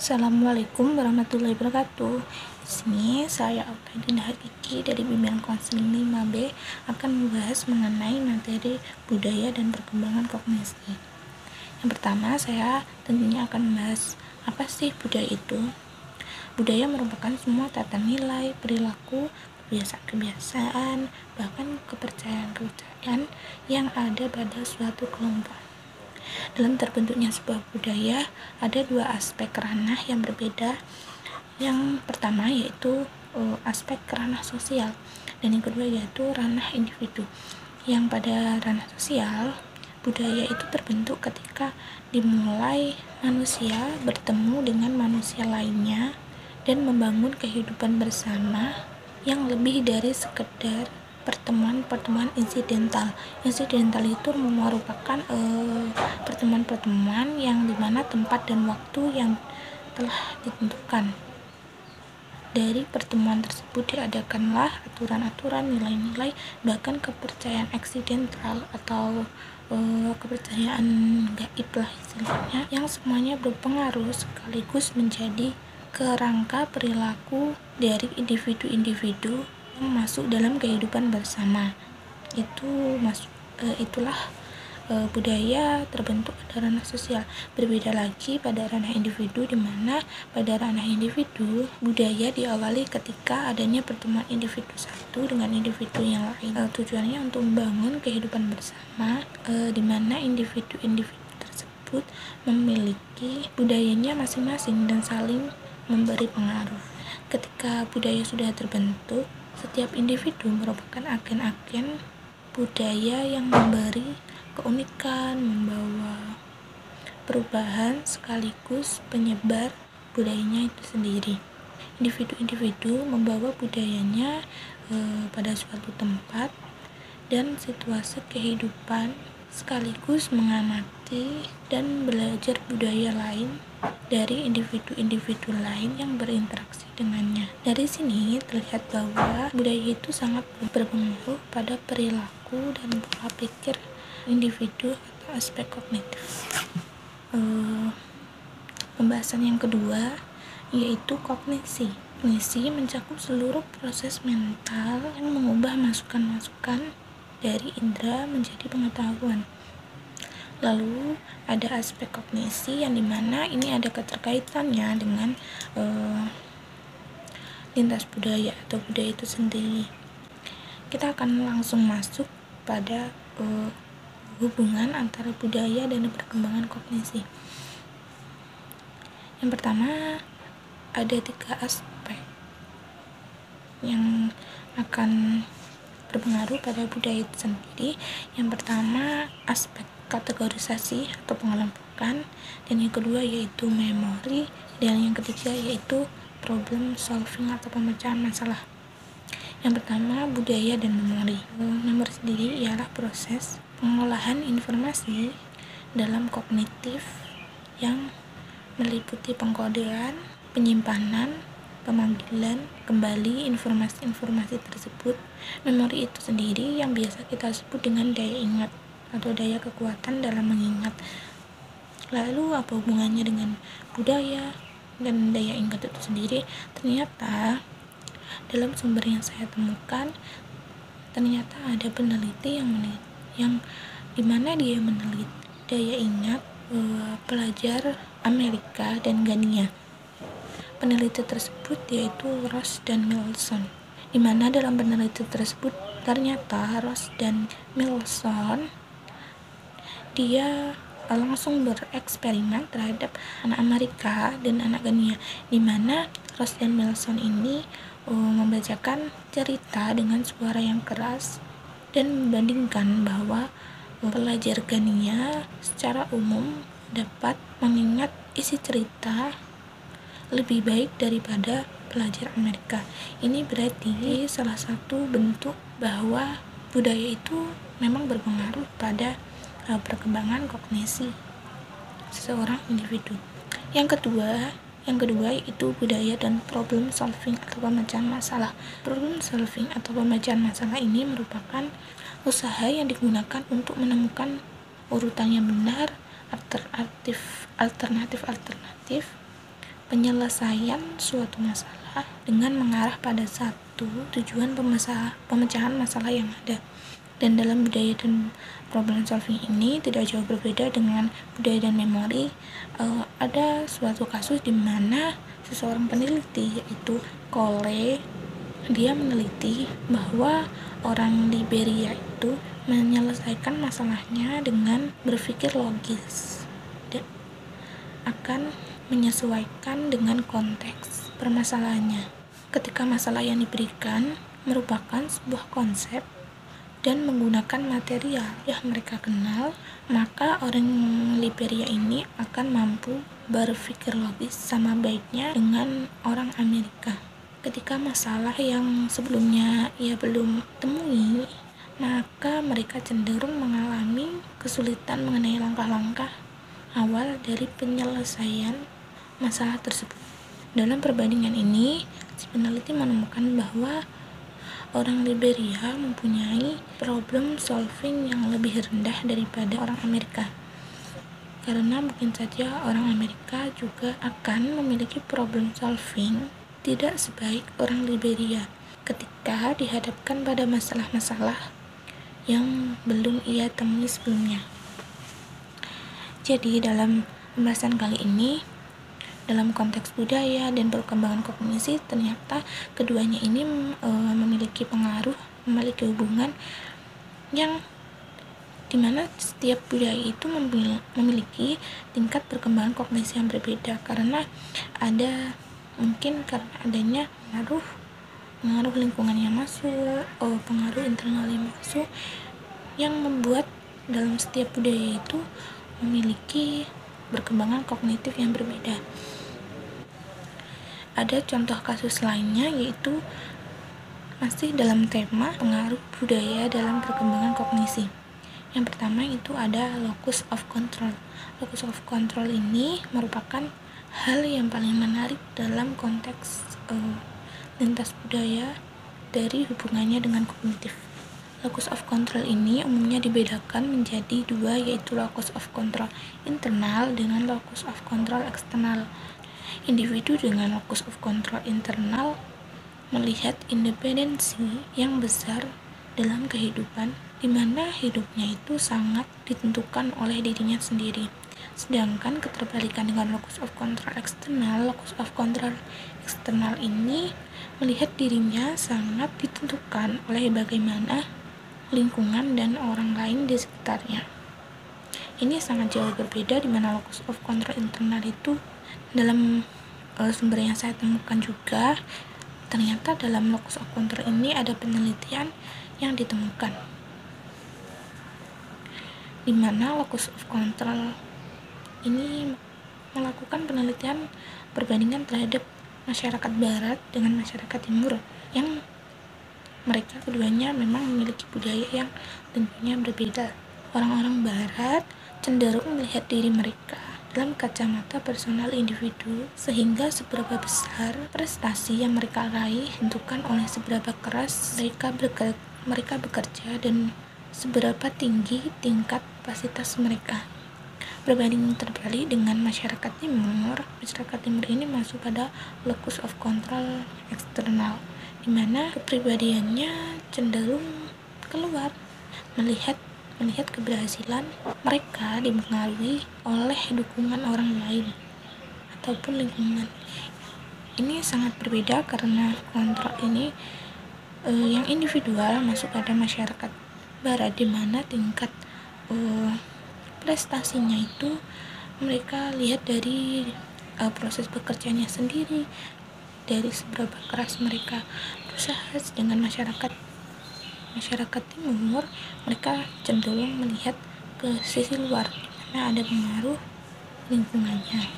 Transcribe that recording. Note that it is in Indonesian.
Assalamualaikum warahmatullahi wabarakatuh. Di sini saya Auladin Hakiki dari Bimbingan Konseling 5B akan membahas mengenai materi budaya dan perkembangan kognisi. Yang pertama, saya tentunya akan membahas apa sih budaya itu. Budaya merupakan semua tata nilai, perilaku, kebiasaan-kebiasaan, bahkan kepercayaan-kepercayaan yang ada pada suatu kelompok. Dalam terbentuknya sebuah budaya, ada dua aspek ranah yang berbeda. Yang pertama yaitu aspek ranah sosial, dan yang kedua yaitu ranah individu. Yang pada ranah sosial, budaya itu terbentuk ketika dimulai manusia bertemu dengan manusia lainnya dan membangun kehidupan bersama yang lebih dari sekedar pertemuan-pertemuan insidental. Insidental itu merupakan pertemuan-pertemuan yang dimana tempat dan waktu yang telah ditentukan. Dari pertemuan tersebut diadakanlah aturan-aturan, nilai-nilai, bahkan kepercayaan eksidental atau kepercayaan gaib lah istilahnya, yang semuanya berpengaruh sekaligus menjadi kerangka perilaku dari individu-individu yang masuk dalam kehidupan bersama. Itulah budaya terbentuk pada ranah sosial. Berbeda lagi pada ranah individu, di mana pada ranah individu budaya diawali ketika adanya pertemuan individu satu dengan individu yang lain. Tujuannya untuk membangun kehidupan bersama, di mana individu-individu tersebut memiliki budayanya masing-masing dan saling memberi pengaruh. Ketika budaya sudah terbentuk, setiap individu merupakan agen-agen budaya yang memberi keunikan, membawa perubahan sekaligus penyebar budayanya itu sendiri. Individu-individu membawa budayanya pada suatu tempat dan situasi kehidupan, sekaligus mengamati dan belajar budaya lain dari individu-individu lain yang berinteraksi dengannya. Dari sini terlihat bahwa budaya itu sangat berpengaruh pada perilaku dan pola pikir individu atau aspek kognitif. Pembahasan yang kedua yaitu kognisi. Kognisi mencakup seluruh proses mental yang mengubah masukan-masukan dari indera menjadi pengetahuan. Lalu ada aspek kognisi yang dimana ini ada keterkaitannya dengan lintas budaya atau budaya itu sendiri. Kita akan langsung masuk pada hubungan antara budaya dan perkembangan kognisi. Yang pertama, ada 3 aspek yang akan berpengaruh pada budaya itu sendiri. Yang pertama, aspek kategorisasi atau pengelompokan, dan yang kedua yaitu memori, dan yang ketiga yaitu problem solving atau pemecahan masalah. Yang pertama, budaya dan memori. Memori sendiri ialah proses pengolahan informasi dalam kognitif yang meliputi pengkodean, penyimpanan, pemanggilan kembali informasi-informasi tersebut. Memori itu sendiri yang biasa kita sebut dengan daya ingat atau daya kekuatan dalam mengingat. Lalu apa hubungannya dengan budaya dan daya ingat itu sendiri? Ternyata dalam sumber yang saya temukan, ternyata ada peneliti yang dimana dia meneliti daya ingat pelajar Amerika dan Ghania. Peneliti tersebut yaitu Ross dan Milson, di mana dalam penelitian tersebut ternyata Ross dan Milson dia langsung bereksperimen terhadap anak Amerika dan anak Ghania, di mana Ross dan Milson ini membacakan cerita dengan suara yang keras dan membandingkan bahwa pelajar Ghania secara umum dapat mengingat isi cerita lebih baik daripada pelajar Amerika. Ini berarti salah satu bentuk bahwa budaya itu memang berpengaruh pada perkembangan kognisi seseorang individu. Yang kedua yaitu budaya dan problem solving atau pemecahan masalah. Problem solving atau pemecahan masalah ini merupakan usaha yang digunakan untuk menemukan urutan yang benar, alternatif penyelesaian suatu masalah dengan mengarah pada satu tujuan pemecahan masalah yang ada. Dan dalam budaya dan problem solving ini tidak jauh berbeda dengan budaya dan memori. Ada suatu kasus di mana seseorang peneliti, yaitu Cole, dia meneliti bahwa orang Liberia itu menyelesaikan masalahnya dengan berpikir logis dan akan menyesuaikan dengan konteks permasalahannya. Ketika masalah yang diberikan merupakan sebuah konsep dan menggunakan material yang mereka kenal, maka orang Liberia ini akan mampu berpikir logis sama baiknya dengan orang Amerika. Ketika masalah yang sebelumnya ia belum temui, maka mereka cenderung mengalami kesulitan mengenai langkah-langkah awal dari penyelesaian masalah tersebut. Dalam perbandingan ini, si peneliti menemukan bahwa orang Liberia mempunyai problem solving yang lebih rendah daripada orang Amerika. Karena mungkin saja orang Amerika juga akan memiliki problem solving tidak sebaik orang Liberia ketika dihadapkan pada masalah-masalah yang belum ia temui sebelumnya. Jadi dalam pembahasan kali ini, dalam konteks budaya dan perkembangan kognisi, ternyata keduanya ini memiliki hubungan yang dimana setiap budaya itu memiliki tingkat perkembangan kognisi yang berbeda, karena ada mungkin karena adanya pengaruh lingkungan yang masuk, pengaruh internal yang masuk, yang membuat dalam setiap budaya itu memiliki perkembangan kognitif yang berbeda. Ada contoh kasus lainnya, yaitu masih dalam tema pengaruh budaya dalam perkembangan kognisi. Yang pertama itu ada locus of control. Locus of control ini merupakan hal yang paling menarik dalam konteks lintas budaya dari hubungannya dengan kognitif. Locus of control ini umumnya dibedakan menjadi dua, yaitu locus of control internal dengan locus of control eksternal. Individu dengan locus of control internal melihat independensi yang besar dalam kehidupan, di mana hidupnya itu sangat ditentukan oleh dirinya sendiri. Sedangkan keterbalikan dengan locus of control eksternal, locus of control eksternal ini melihat dirinya sangat ditentukan oleh bagaimana lingkungan dan orang lain di sekitarnya. Ini sangat jauh berbeda, di mana locus of control internal itu dalam sumber yang saya temukan juga, ternyata dalam locus of control ini ada penelitian yang ditemukan, di mana locus of control ini melakukan penelitian perbandingan terhadap masyarakat barat dengan masyarakat timur, yang mereka keduanya memang memiliki budaya yang tentunya berbeda. Orang-orang barat cenderung melihat diri mereka dalam kacamata personal individu, sehingga seberapa besar prestasi yang mereka raih tentukan oleh seberapa keras mereka bekerja dan seberapa tinggi tingkat kapasitas mereka. Berbanding terbalik dengan masyarakat timur ini masuk pada locus of control eksternal, di mana kepribadiannya cenderung keluar, melihat keberhasilan mereka dipengaruhi oleh dukungan orang lain ataupun lingkungan. Ini sangat berbeda karena kontrol ini yang individual masuk pada masyarakat barat, di mana tingkat prestasinya itu mereka lihat dari proses bekerjanya sendiri, dari seberapa keras mereka berusaha. Dengan masyarakat timur, mereka cenderung melihat ke sisi luar, karena ada pengaruh lingkungannya.